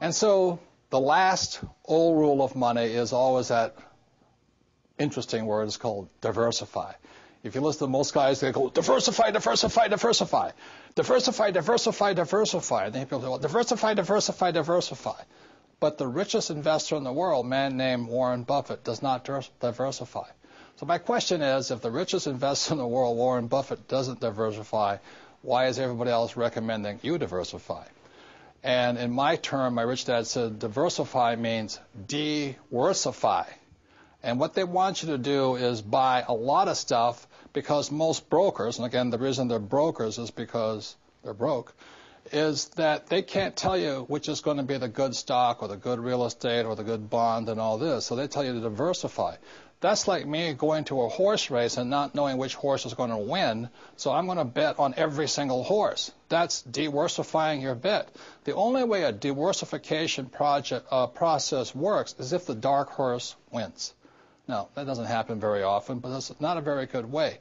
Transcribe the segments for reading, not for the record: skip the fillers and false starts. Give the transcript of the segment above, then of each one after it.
And so the last old rule of money is always that interesting word is called diversify. If you listen to most guys, they go, diversify, diversify, diversify. Diversify, diversify, diversify. And then people say, well, diversify, diversify, diversify. But the richest investor in the world, a man named Warren Buffett, does not diversify. So my question is, if the richest investor in the world, Warren Buffett, doesn't diversify, why is everybody else recommending you diversify? And in my term, my rich dad said, diversify means de-worsify. And what they want you to do is buy a lot of stuff, because most brokers, and again, the reason they're brokers is because they're broke, is that they can't tell you which is going to be the good stock or the good real estate or the good bond and all this. So they tell you to diversify. That's like me going to a horse race and not knowing which horse is going to win, so I'm going to bet on every single horse. That's diversifying your bet. The only way a diversification process works is if the dark horse wins. Now, that doesn't happen very often, but that's not a very good way.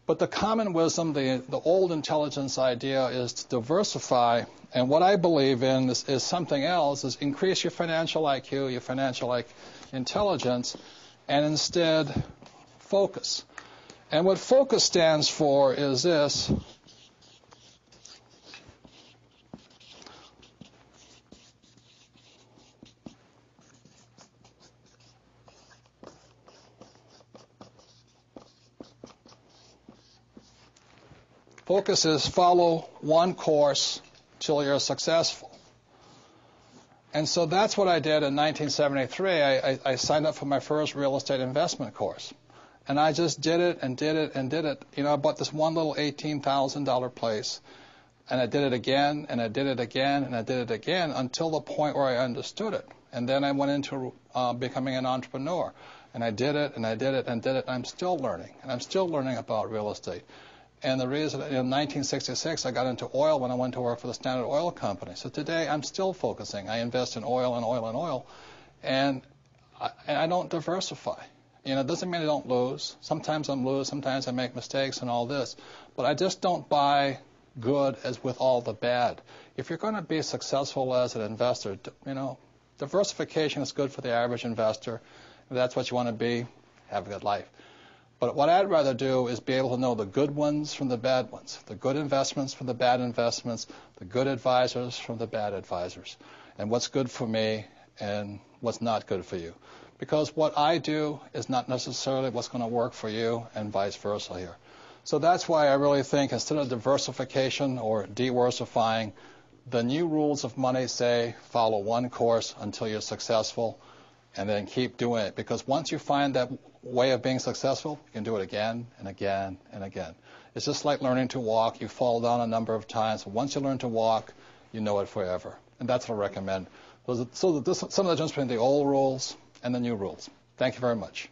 But the common wisdom, the old intelligence idea is to diversify, and what I believe in is something else, is increase your financial IQ, your financial intelligence, and instead focus. And what focus stands for is this. Focus is follow one course till you're successful. And so that's what I did in 1973. I signed up for my first real estate investment course. And I just did it and did it and did it. You know, I bought this one little $18,000 place. And I did it again, and I did it again, and I did it again until the point where I understood it. And then I went into becoming an entrepreneur. And I did it, and I did it, and did it. And I'm still learning. And I'm still learning about real estate. And the reason, in 1966, I got into oil when I went to work for the Standard Oil Company. So today, I'm still focusing. I invest in oil and oil and oil. And I don't diversify. You know, it doesn't mean I don't lose. Sometimes I lose. Sometimes I make mistakes and all this. But I just don't buy good as with all the bad. If you're going to be successful as an investor, you know, diversification is good for the average investor. If that's what you want to be, have a good life. But what I'd rather do is be able to know the good ones from the bad ones, the good investments from the bad investments, the good advisors from the bad advisors, and what's good for me and what's not good for you. Because what I do is not necessarily what's going to work for you, and vice versa here. So that's why I really think instead of diversification or diversifying, the new rules of money say follow one course until you're successful, and then keep doing it. Because once you find that way of being successful, you can do it again and again and again. It's just like learning to walk. You fall down a number of times, but once you learn to walk, you know it forever. And that's what I recommend. So some of the difference between the old rules and the new rules. Thank you very much.